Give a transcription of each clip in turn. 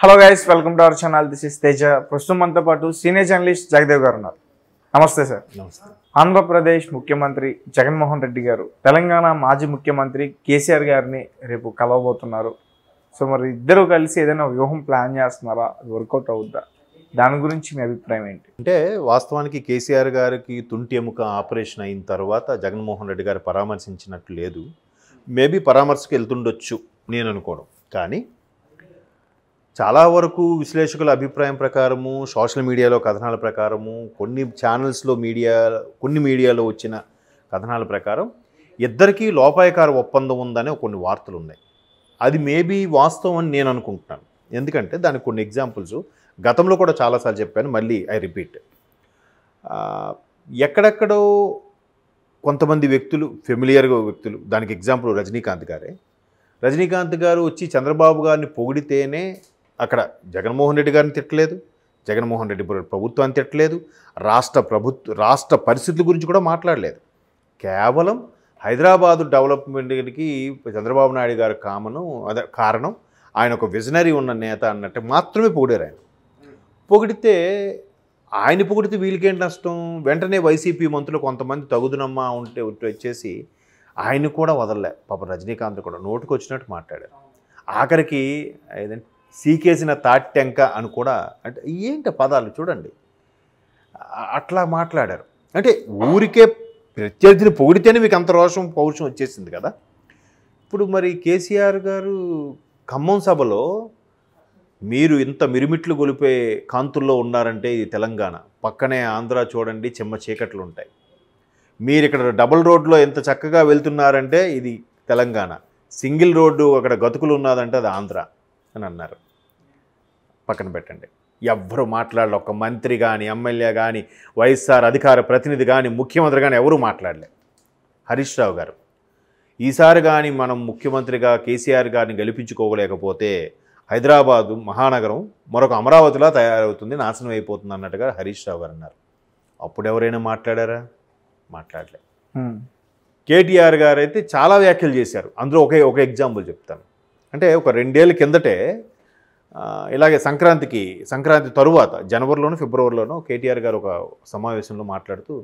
Hello guys, welcome to our channel. This is Teja. ప్రస్తుతం మనతో పాటు సీనియర్ జర్నలిస్ట్ జగదేవ్ గారు ఉన్నారు. నమస్తే సార్. నమస్తే. ఆంధ్రప్రదేశ్ ముఖ్యమంత్రి జగన్మోహన్ రెడ్డి గారు తెలంగాణ మాజీ ముఖ్యమంత్రి కేసీఆర్ గారిని రేపు కలవబోతున్నారు. సో మరి ఇద్దరు కలిసి ఏదైనా వ్యూహం ప్లాన్ చేస్తున్నారా? వర్కౌట్ అవుద్దా? దాని గురించి మీ అభిప్రాయం ఏంటి? అంటే వాస్తవానికి కేసీఆర్ గారికి తుంటి ఎముక ఆపరేషన్ అయిన తర్వాత జగన్మోహన్ రెడ్డి గారు పరామర్శించినట్లు లేదు. మేబీ పరామర్శకు వెళ్తుండొచ్చు నేను అనుకోవడం. కానీ చాలా వరకు విశ్లేషకుల అభిప్రాయం ప్రకారము, సోషల్ మీడియాలో కథనాల ప్రకారము, కొన్ని ఛానల్స్లో కొన్ని మీడియాలో వచ్చిన కథనాల ప్రకారం ఇద్దరికీ లోపాయకార ఒప్పందం ఉందనే కొన్ని వార్తలు ఉన్నాయి. అది మేబీ వాస్తవం అని నేను అనుకుంటున్నాను. ఎందుకంటే దానికి కొన్ని ఎగ్జాంపుల్స్ గతంలో కూడా చాలాసార్లు చెప్పాను, మళ్ళీ ఐ రిపీట్. ఎక్కడెక్కడో కొంతమంది వ్యక్తులు, ఫెమిలియర్గా వ్యక్తులు, దానికి ఎగ్జాంపుల్ రజనీకాంత్ గారే. రజనీకాంత్ గారు వచ్చి చంద్రబాబు గారిని పొగిడితేనే అక్కడ జగన్మోహన్ రెడ్డి గారిని తిట్టలేదు, జగన్మోహన్ రెడ్డి ప్రభుత్వాన్ని తిట్టలేదు, రాష్ట్ర పరిస్థితుల గురించి కూడా మాట్లాడలేదు. కేవలం హైదరాబాదు డెవలప్మెంట్కి చంద్రబాబు నాయుడు గారి కారణం ఆయన ఒక విజనరీ ఉన్న నేత అన్నట్టు మాత్రమే పొగిడారు. పొగిడితే వీళ్ళకేంటి నష్టం? వెంటనే వైసీపీ మంత్రులు కొంతమంది తగుదునమ్మా ఉంటే వచ్చేసి ఆయన కూడా వదలలే. పాప రజనీకాంత్ కూడా నోటుకు వచ్చినట్టు మాట్లాడారు. ఆఖరికి ఏదంటే సీకేసిన తాట్టెంక అని కూడా, అంటే ఏంటి పదాలు చూడండి, అట్లా మాట్లాడారు. అంటే ఊరికే ప్రత్యర్థిని పొగిడితేనే మీకు అంత రోషం పౌరుషం వచ్చేసింది కదా. ఇప్పుడు మరి కేసీఆర్ గారు ఖమ్మం సభలో మీరు ఇంత మిరుమిట్లు గొలిపే కాంతుల్లో ఉన్నారంటే ఇది తెలంగాణ, పక్కనే ఆంధ్ర చూడండి చెమ్మ చీకట్లు ఉంటాయి. మీరు ఇక్కడ డబుల్ రోడ్లో ఎంత చక్కగా వెళ్తున్నారంటే ఇది తెలంగాణ, సింగిల్ రోడ్డు అక్కడ గతుకులు ఉన్నదంటే అది ఆంధ్ర అని అన్నారు. పక్కన పెట్టండి, ఎవ్వరూ మాట్లాడలే. ఒక మంత్రి కానీ, ఎమ్మెల్యే కానీ, వైఎస్ఆర్ అధికార ప్రతినిధి కానీ, ముఖ్యమంత్రి కానీ ఎవరూ మాట్లాడలే. హరీష్ రావు గారు, ఈసారి కానీ మనం ముఖ్యమంత్రిగా కేసీఆర్ గారిని గెలిపించుకోలేకపోతే హైదరాబాదు మహానగరం మరొక అమరావతిలా తయారవుతుంది, నాశనం అయిపోతుంది అన్నట్టుగా హరీష్ రావు గారు అన్నారు. అప్పుడు ఎవరైనా మాట్లాడారా? మాట్లాడలే. కేటీఆర్ గారు అయితే చాలా వ్యాఖ్యలు చేశారు. అందులో ఒక ఎగ్జాంపుల్ చెప్తాను. అంటే ఒక 2 ఏళ్ళ కిందటే ఇలాగే సంక్రాంతి తరువాత జనవరిలోనో ఫిబ్రవరిలోనో కేటీఆర్ గారు ఒక సమావేశంలో మాట్లాడుతూ,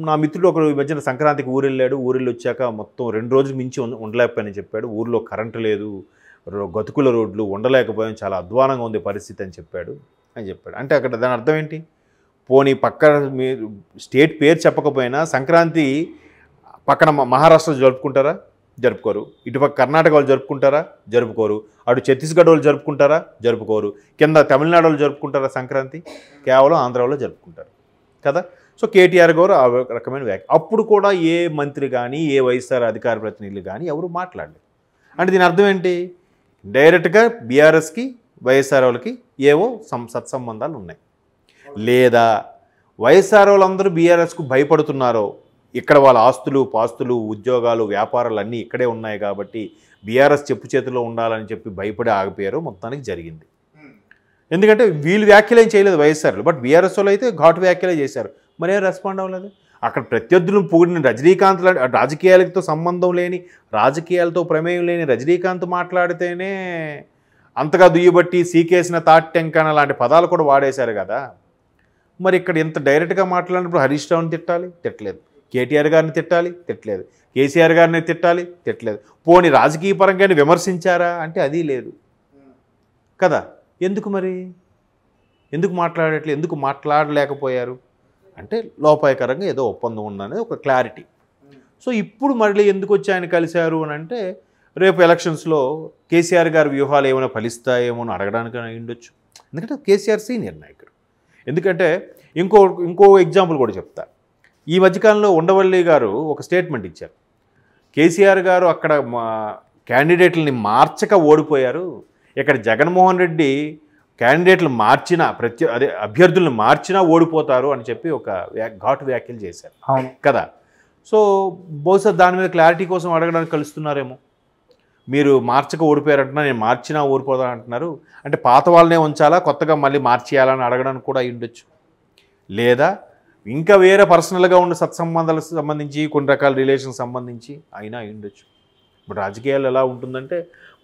నా మిత్రుడు ఒకరు ఈ మధ్యన సంక్రాంతికి ఊరెళ్ళాడు, ఊరెళ్ళి వచ్చాక మొత్తం 2 రోజులు మించి ఉండలేకపోయానని చెప్పాడు. ఊరిలో కరెంటు లేదు, గతుకుల రోడ్లు, ఉండలేకపోయాం, చాలా అధ్వానంగా ఉంది పరిస్థితి అని చెప్పాడు. అంటే అక్కడ దాని అర్థం ఏంటి? పోనీ మీరు స్టేట్ పేరు చెప్పకపోయినా సంక్రాంతి పక్కన మహారాష్ట్ర జరుపుకుంటారా? జరుపుకోరు. ఇటుపక్క కర్ణాటక వాళ్ళు జరుపుకుంటారా? జరుపుకోరు. అటు ఛత్తీస్గఢ్ వాళ్ళు జరుపుకుంటారా? జరుపుకోరు. కింద తమిళనాడు వాళ్ళు జరుపుకుంటారా సంక్రాంతి? కేవలం ఆంధ్ర వాళ్ళు జరుపుకుంటారు కదా. సో కేటీఆర్ గారు ఆ రకమైన వ్యాఖ్య. అప్పుడు కూడా ఏ మంత్రి కానీ, ఏ వైఎస్ఆర్ అధికార ప్రతినిధులు కానీ ఎవరు మాట్లాడలేదు. అంటే దీని అర్థం ఏంటి? డైరెక్ట్గా బీఆర్ఎస్కి వైఎస్ఆర్ వాళ్ళకి ఏవో సత్సంబంధాలు ఉన్నాయి, లేదా వైఎస్ఆర్ వాళ్ళందరూ బీఆర్ఎస్కు భయపడుతున్నారో, ఇక్కడ వాళ్ళ ఆస్తులు పాస్తులు ఉద్యోగాలు వ్యాపారాలు అన్నీ ఇక్కడే ఉన్నాయి కాబట్టి బీఆర్ఎస్ చెప్పు చేతిలో ఉండాలని చెప్పి భయపడి ఆగిపోయారు. మొత్తానికి జరిగింది. ఎందుకంటే వీళ్ళు వ్యాఖ్యలేం చేయలేదు వైఎస్ఆర్లు, బట్ బీఆర్ఎస్ వాళ్ళు అయితే ఘాటు వ్యాఖ్యలే చేశారు. మరేం రెస్పాండ్ అవ్వలేదు. అక్కడ ప్రత్యర్థులను పొగిడిన రజనీకాంత్, రాజకీయాలతో సంబంధం లేని, రాజకీయాలతో ప్రమేయం లేని రజనీకాంత్ మాట్లాడితేనే అంతగా దుయ్యబట్టి సీకేసిన తాట్టెంకన లాంటి పదాలు కూడా వాడేశారు కదా. మరి ఇక్కడ ఇంత డైరెక్ట్గా మాట్లాడినప్పుడు హరీష్ రావుని తిట్టాలి, తిట్టలేదు. కేటీఆర్ గారిని తిట్టాలి, తిట్టలేదు. కేసీఆర్ గారిని తిట్టాలి, తిట్టలేదు. పోనీ రాజకీయ పరంగానే విమర్శించారా అంటే అది లేదు కదా. ఎందుకు మరి? ఎందుకు మాట్లాడట్లేదు? ఎందుకు మాట్లాడలేకపోయారు అంటే లోపాయకరంగా ఏదో ఒప్పందం ఉందనేది ఒక క్లారిటీ. సో ఇప్పుడు మళ్ళీ ఎందుకు వచ్చి ఆయన కలిశారు అని అంటే, రేపు ఎలక్షన్స్లో కేసీఆర్ గారి వ్యూహాలు ఏమైనా ఫలిస్తాయేమో అని అడగడానికి అయ్యుండొచ్చు. ఎందుకంటే కేసీఆర్ సీనియర్ నాయకుడు. ఎందుకంటే ఇంకో ఎగ్జాంపుల్ కూడా చెప్తా. ఈ మధ్యకాలంలో ఉండవల్లి గారు ఒక స్టేట్మెంట్ ఇచ్చారు. కేసీఆర్ గారు అక్కడ క్యాండిడేట్లని మార్చక ఓడిపోయారు, ఇక్కడ జగన్మోహన్ రెడ్డి క్యాండిడేట్లు మార్చినా అభ్యర్థులను మార్చినా ఓడిపోతారు అని చెప్పి ఒక ఘాటు వ్యాఖ్యలు చేశారు కదా. సో బహుశా దాని మీద క్లారిటీ కోసం అడగడానికి కలుస్తున్నారేమో. మీరు మార్చక ఓడిపోయారంటున్నా, నేను మార్చినా ఓడిపోతా అంటున్నారు, అంటే పాత వాళ్ళనే ఉంచాలా, కొత్తగా మళ్ళీ మార్చేయాలని అడగడానికి కూడా ఉండొచ్చు. లేదా ఇంకా వేరే పర్సనల్గా ఉన్న సత్సంబంధాలకు సంబంధించి, కొన్ని రకాల రిలేషన్స్ సంబంధించి అయినా ఉండొచ్చు. ఇప్పుడు రాజకీయాలు ఎలా ఉంటుందంటే,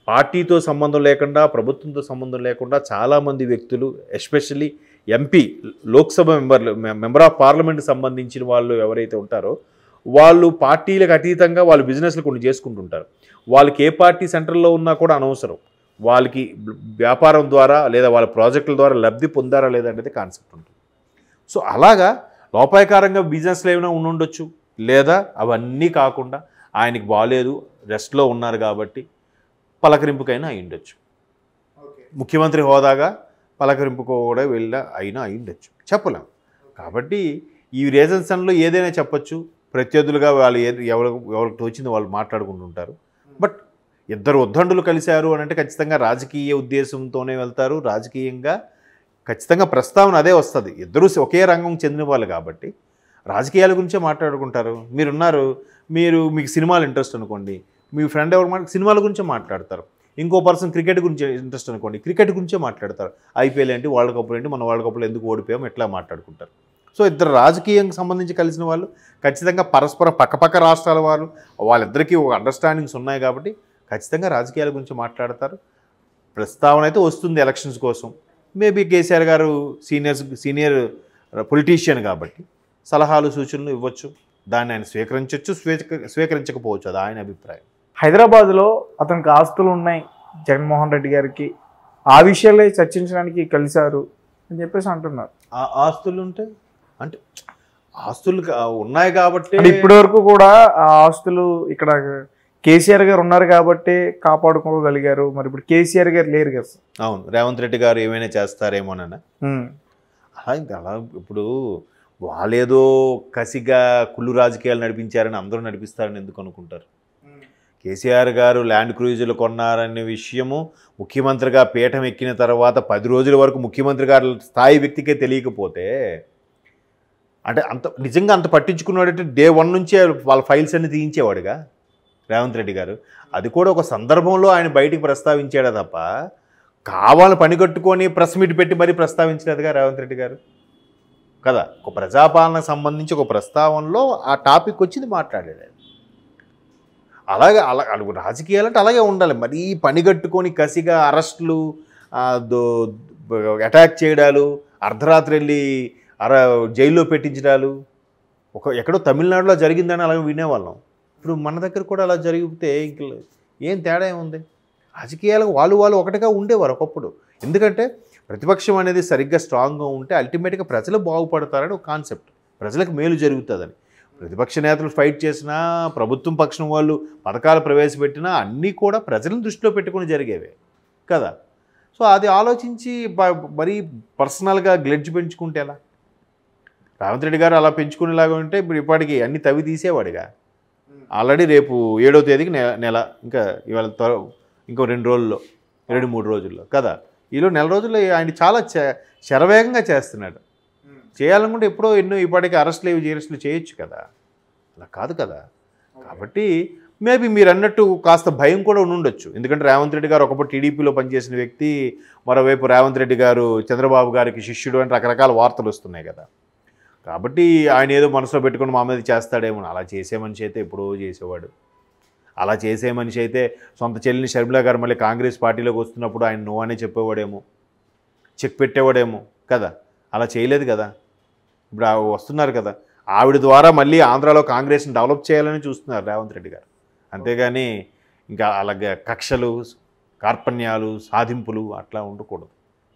పార్టీతో సంబంధం లేకుండా, ప్రభుత్వంతో సంబంధం లేకుండా చాలామంది వ్యక్తులు, especially MP, Lok Sabha member of parliament సంబంధించిన వాళ్ళు ఎవరైతే ఉంటారో వాళ్ళు పార్టీలకు అతీతంగా వాళ్ళు బిజినెస్లు కొన్ని చేసుకుంటుంటారు. వాళ్ళకి ఏ పార్టీ సెంటర్లో ఉన్నా కూడా అనవసరం. వాళ్ళకి వ్యాపారం ద్వారా లేదా వాళ్ళ ప్రాజెక్టుల ద్వారా లబ్ధి పొందారా లేదా అనేది కాన్సెప్ట్ ఉంటుంది. సో అలాగా లోపాయకారంగా బిజినెస్లో ఏమైనా ఉండొచ్చు, లేదా అవన్నీ కాకుండా ఆయనకి బాగాలేదు, రెస్ట్లో ఉన్నారు కాబట్టి పలకరింపుకైనా అయి ఉండొచ్చు. ముఖ్యమంత్రి హోదాగా పలకరింపుకు కూడా అయినా అయి ఉండొచ్చు, చెప్పలేం. కాబట్టి ఈ రీజన్స్ అన్లో ఏదైనా చెప్పచ్చు. ప్రత్యర్థులుగా వాళ్ళు ఎవరికి తోచింది వాళ్ళు మాట్లాడుకుంటుంటారు. బట్ ఇద్దరు ఉద్దండులు కలిశారు అని అంటే ఖచ్చితంగా రాజకీయ ఉద్దేశంతోనే వెళ్తారు. రాజకీయంగా ఖచ్చితంగా ప్రస్తావన అదే వస్తుంది. ఇద్దరూ ఒకే రంగం చెందిన వాళ్ళు కాబట్టి రాజకీయాల గురించే మాట్లాడుకుంటారు. మీకు సినిమాలు ఇంట్రెస్ట్ అనుకోండి, మీ ఫ్రెండ్ ఎవరు సినిమాల గురించే మాట్లాడతారు. ఇంకో పర్సన్ క్రికెట్ గురించి ఇంట్రెస్ట్ అనుకోండి, క్రికెట్ గురించే మాట్లాడతారు. ఐపీఎల్ ఏంటి, వరల్డ్ కప్లు ఏంటి, మన వరల్డ్ కప్లో ఎందుకు ఓడిపోయాం, ఎట్లా మాట్లాడుకుంటారు. సో ఇద్దరు రాజకీయంకి సంబంధించి కలిసిన వాళ్ళు ఖచ్చితంగా పరస్పరం పక్కపక్క రాష్ట్రాల వాళ్ళు, వాళ్ళిద్దరికీ ఒక అండర్స్టాండింగ్స్ ఉన్నాయి కాబట్టి ఖచ్చితంగా రాజకీయాల గురించి మాట్లాడతారు. ప్రస్తావన అయితే వస్తుంది ఎలక్షన్స్ కోసం. మేబీ కేసీఆర్ గారు సీనియర్ పొలిటీషియన్ కాబట్టి సలహాలు సూచనలు ఇవ్వచ్చు. దాన్ని ఆయన స్వీకరించవచ్చు, స్వీకరించకపోవచ్చు. అది ఆయన అభిప్రాయం. హైదరాబాద్లో అతనికి ఆస్తులు ఉన్నాయి జగన్మోహన్ రెడ్డి గారికి, ఆ విషయాలే చర్చించడానికి కలిశారు అని చెప్పేసి అంటున్నారు. ఆ ఆస్తులు ఉంటే అంటే ఆస్తులు ఉన్నాయి కాబట్టి ఇప్పటి వరకు కూడా ఆ ఆస్తులు ఇక్కడ కేసీఆర్ గారు ఉన్నారు కాబట్టి కాపాడుకోగలిగారు. మరి ఇప్పుడు కేసీఆర్ గారు లేరు కదా. అవును, రేవంత్ రెడ్డి గారు ఏమైనా చేస్తారేమోనన్న అలా ఇప్పుడు వాళ్ళేదో కసిగా కుళ్ళు రాజకీయాలు నడిపించారని అందరూ నడిపిస్తారని ఎందుకు అనుకుంటారు? కేసీఆర్ గారు ల్యాండ్ క్రూజర్లు కొన్నారనే విషయము ముఖ్యమంత్రిగా పీఠం ఎక్కిన తర్వాత 10 రోజుల వరకు ముఖ్యమంత్రి గారి స్థాయి వ్యక్తికే తెలియకపోతే, అంటే నిజంగా అంత పట్టించుకున్నాడంటే డే 1 నుంచే వాళ్ళ ఫైల్స్ అన్ని తీయించేవాడుగా రేవంత్ రెడ్డి గారు. అది కూడా ఒక సందర్భంలో ఆయన బయటికి ప్రస్తావించాడే తప్ప కావాలని పనిగట్టుకొని ప్రెస్ మీట్ పెట్టి మరీ ప్రస్తావించలేదుగా రేవంత్ రెడ్డి గారు కదా. ఒక ప్రజాపాలనకు సంబంధించి ఒక ప్రస్తావనలో ఆ టాపిక్ వచ్చింది మాట్లాడాడు. అలాగే రాజకీయాలంటే అలాగే ఉండాలి. మరీ పనిగట్టుకొని కసిగా అరెస్టులు, అటాక్ చేయడాలు, అర్ధరాత్రి వెళ్ళి జైల్లో పెట్టించడాలు ఎక్కడో తమిళనాడులో జరిగిందని అలాగే వినేవాళ్ళం. ఇప్పుడు మన దగ్గర కూడా అలా జరిగితే ఇంక ఏం తేడా ఏముంది? రాజకీయాలకు వాళ్ళు ఒకటిగా ఉండేవారు ఒకప్పుడు. ఎందుకంటే ప్రతిపక్షం అనేది సరిగ్గా స్ట్రాంగ్గా ఉంటే అల్టిమేట్గా ప్రజలు బాగుపడతారని ఒక కాన్సెప్ట్, ప్రజలకు మేలు జరుగుతుందని. ప్రతిపక్ష నేతలు ఫైట్ చేసినా, ప్రభుత్వం పక్షం వాళ్ళు పథకాలు ప్రవేశపెట్టినా అన్నీ కూడా ప్రజలను దృష్టిలో పెట్టుకుని జరిగేవే కదా. సో అది ఆలోచించి మరీ పర్సనల్గా గ్లెడ్జ్ పెంచుకుంటే ఎలా? రేవంత్ రెడ్డి గారు అలా పెంచుకునేలాగా ఉంటే ఇప్పుడు ఇప్పటికి అన్ని తవ్వి తీసేవాడిగా. ఆల్రెడీ రేపు 7వ తేదీకి నెల, ఇంకా ఇవాళ ఇంకో 2-3 రోజుల్లో కదా. ఈలో నెల రోజుల్లో ఆయన చాలా శరవేగంగా చేస్తున్నాడు. చేయాలనుకుంటే ఎప్పుడో ఇప్పటికీ అరెస్టులు చేయొచ్చు కదా, అలా కాదు కదా. కాబట్టి మేబీ మీరు అన్నట్టు కాస్త భయం కూడా ఉండొచ్చు. ఎందుకంటే రేవంత్ రెడ్డి గారు ఒకప్పుడు టీడీపీలో పనిచేసిన వ్యక్తి, మరోవైపు రేవంత్ రెడ్డి గారు చంద్రబాబు గారికి శిష్యుడు అని రకరకాల వార్తలు వస్తున్నాయి కదా. కాబట్టి ఆయన ఏదో మనసులో పెట్టుకుని మా మీద చేస్తాడేమో. అలా చేసే మనిషి అయితే ఎప్పుడో చేసేవాడు. అలా చేసే మనిషి అయితే సొంత చెల్లిని షర్మిల గారు మళ్ళీ కాంగ్రెస్ పార్టీలోకి వస్తున్నప్పుడు ఆయన నో అనే చెప్పేవాడేమో, చెక్ పెట్టేవాడేమో కదా. అలా చేయలేదు కదా. ఇప్పుడు వస్తున్నారు కదా, ఆవిడ ద్వారా మళ్ళీ ఆంధ్రాలో కాంగ్రెస్ని డెవలప్ చేయాలని చూస్తున్నారు రేవంత్ రెడ్డి గారు. అంతేగాని ఇంకా అలాగే కక్షలు, కార్పణ్యాలు, సాధింపులు అట్లా ఉండకూడదు.